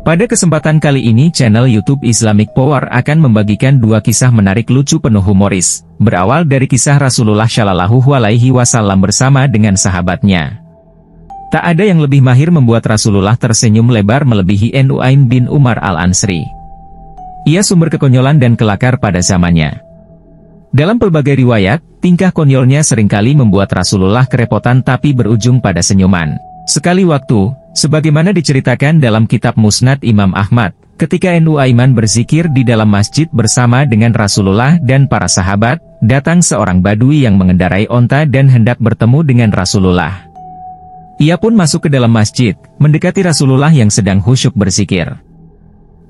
Pada kesempatan kali ini channel YouTube Islamic Power akan membagikan dua kisah menarik lucu penuh humoris, berawal dari kisah Rasulullah Shallallahu Alaihi Wasallam bersama dengan sahabatnya. Tak ada yang lebih mahir membuat Rasulullah tersenyum lebar melebihi Nu'aim bin Umar al-Ansri. Ia sumber kekonyolan dan kelakar pada zamannya. Dalam pelbagai riwayat, tingkah konyolnya seringkali membuat Rasulullah kerepotan tapi berujung pada senyuman. Sekali waktu, sebagaimana diceritakan dalam kitab Musnad Imam Ahmad, ketika Nu'aiman berzikir di dalam masjid bersama dengan Rasulullah dan para sahabat, datang seorang badui yang mengendarai onta dan hendak bertemu dengan Rasulullah. Ia pun masuk ke dalam masjid, mendekati Rasulullah yang sedang khusyuk berzikir.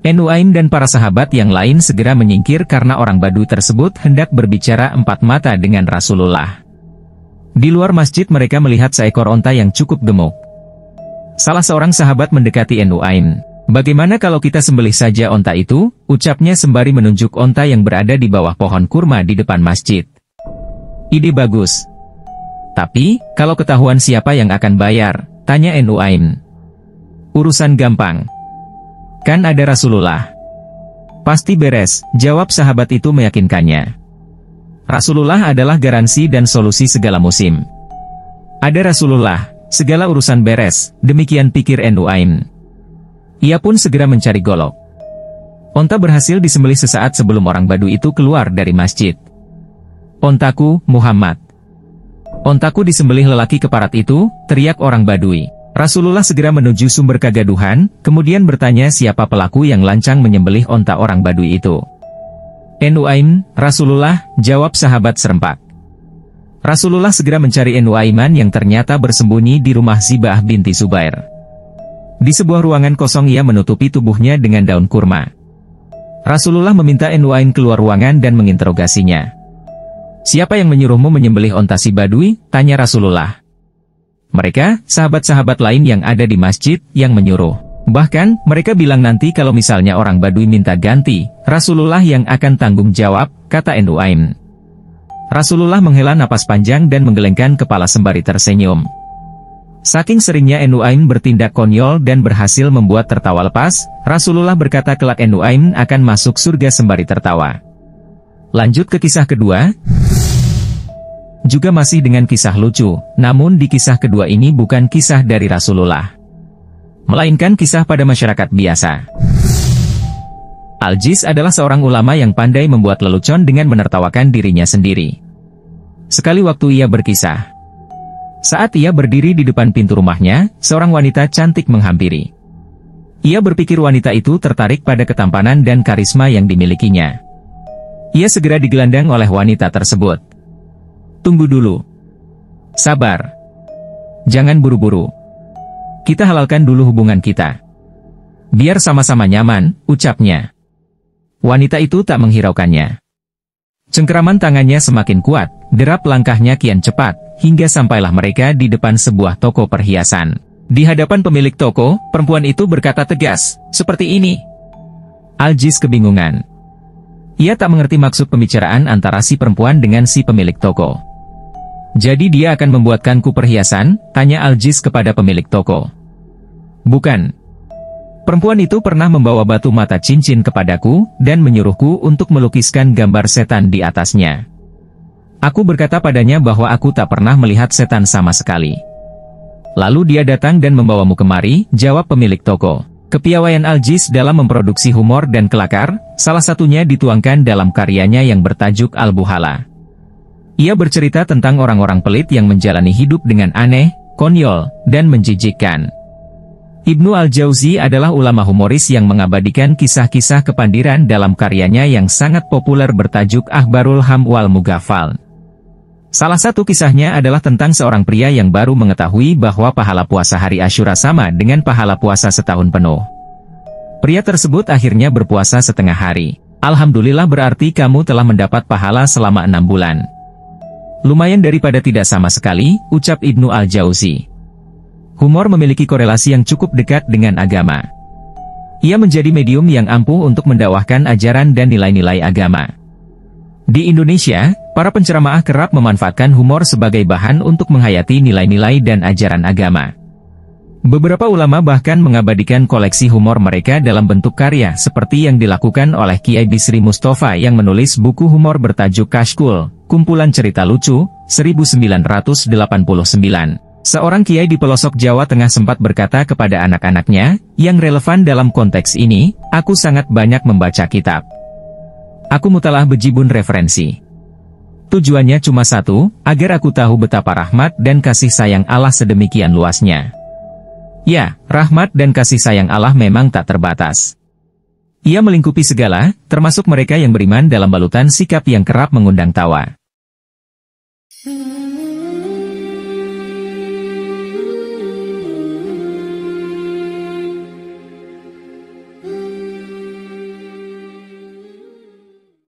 Nu'aim dan para sahabat yang lain segera menyingkir karena orang badui tersebut hendak berbicara empat mata dengan Rasulullah. Di luar masjid mereka melihat seekor onta yang cukup gemuk. Salah seorang sahabat mendekati Nu'aim. "Bagaimana kalau kita sembelih saja onta itu?" ucapnya sembari menunjuk onta yang berada di bawah pohon kurma di depan masjid. "Ide bagus. Tapi, kalau ketahuan siapa yang akan bayar?" tanya Nu'aim. "Urusan gampang. Kan ada Rasulullah." "Pasti beres," jawab sahabat itu meyakinkannya. Rasulullah adalah garansi dan solusi segala musim. Ada Rasulullah, segala urusan beres, demikian pikir Nu'aim. Ia pun segera mencari golok. Onta berhasil disembelih sesaat sebelum orang Badui itu keluar dari masjid. "Ontaku, Muhammad." "Ontaku disembelih lelaki keparat itu," teriak orang Badui. Rasulullah segera menuju sumber kegaduhan, kemudian bertanya siapa pelaku yang lancang menyembelih onta orang Badui itu. "Nu'aim, Rasulullah," jawab sahabat serempak. Rasulullah segera mencari Nu'aiman yang ternyata bersembunyi di rumah Zibah binti Zubair. Di sebuah ruangan kosong ia menutupi tubuhnya dengan daun kurma. Rasulullah meminta Nu'aim keluar ruangan dan menginterogasinya. "Siapa yang menyuruhmu menyembelih onta si Badui?" tanya Rasulullah. "Mereka, sahabat-sahabat lain yang ada di masjid, yang menyuruh. Bahkan, mereka bilang nanti kalau misalnya orang Badui minta ganti, Rasulullah yang akan tanggung jawab," kata Nu'aim. Rasulullah menghela napas panjang dan menggelengkan kepala sembari tersenyum. Saking seringnya Nu'aim bertindak konyol dan berhasil membuat tertawa lepas, Rasulullah berkata kelak Nu'aim akan masuk surga sembari tertawa. Lanjut ke kisah kedua. Juga masih dengan kisah lucu, namun di kisah kedua ini bukan kisah dari Rasulullah, melainkan kisah pada masyarakat biasa. Al-Jiz adalah seorang ulama yang pandai membuat lelucon dengan menertawakan dirinya sendiri. Sekali waktu ia berkisah. Saat ia berdiri di depan pintu rumahnya, seorang wanita cantik menghampiri. Ia berpikir wanita itu tertarik pada ketampanan dan karisma yang dimilikinya. Ia segera digelandang oleh wanita tersebut. "Tunggu dulu. Sabar. Jangan buru-buru. Kita halalkan dulu hubungan kita. Biar sama-sama nyaman," ucapnya. Wanita itu tak menghiraukannya. Cengkeraman tangannya semakin kuat, derap langkahnya kian cepat, hingga sampailah mereka di depan sebuah toko perhiasan. Di hadapan pemilik toko, perempuan itu berkata tegas, "Seperti ini." Al-Jiz kebingungan. Ia tak mengerti maksud pembicaraan antara si perempuan dengan si pemilik toko. "Jadi dia akan membuatkanku perhiasan?" tanya Al-Jiz kepada pemilik toko. "Bukan. Perempuan itu pernah membawa batu mata cincin kepadaku, dan menyuruhku untuk melukiskan gambar setan di atasnya. Aku berkata padanya bahwa aku tak pernah melihat setan sama sekali. Lalu dia datang dan membawamu kemari," jawab pemilik toko. Kepiawaian Al-Jiz dalam memproduksi humor dan kelakar, salah satunya dituangkan dalam karyanya yang bertajuk Al-Buhala. Ia bercerita tentang orang-orang pelit yang menjalani hidup dengan aneh, konyol, dan menjijikkan. Ibnu Al-Jauzi adalah ulama humoris yang mengabadikan kisah-kisah kepandiran dalam karyanya yang sangat populer bertajuk Akhbarul Ham wal Mughaffal. Salah satu kisahnya adalah tentang seorang pria yang baru mengetahui bahwa pahala puasa hari Asyura sama dengan pahala puasa setahun penuh. Pria tersebut akhirnya berpuasa setengah hari. "Alhamdulillah, berarti kamu telah mendapat pahala selama 6 bulan. Lumayan daripada tidak sama sekali," ucap Ibnu Al-Jauzi. Humor memiliki korelasi yang cukup dekat dengan agama. Ia menjadi medium yang ampuh untuk mendakwahkan ajaran dan nilai-nilai agama. Di Indonesia, para penceramah kerap memanfaatkan humor sebagai bahan untuk menghayati nilai-nilai dan ajaran agama. Beberapa ulama bahkan mengabadikan koleksi humor mereka dalam bentuk karya seperti yang dilakukan oleh Kiai Bisri Mustafa yang menulis buku humor bertajuk Kashkul, Kumpulan Cerita Lucu, 1989. Seorang kiai di pelosok Jawa Tengah sempat berkata kepada anak-anaknya, yang relevan dalam konteks ini, aku sangat banyak membaca kitab. Aku mutalah bejibun referensi. Tujuannya cuma satu, agar aku tahu betapa rahmat dan kasih sayang Allah sedemikian luasnya. Ya, rahmat dan kasih sayang Allah memang tak terbatas. Ia melingkupi segala, termasuk mereka yang beriman dalam balutan sikap yang kerap mengundang tawa.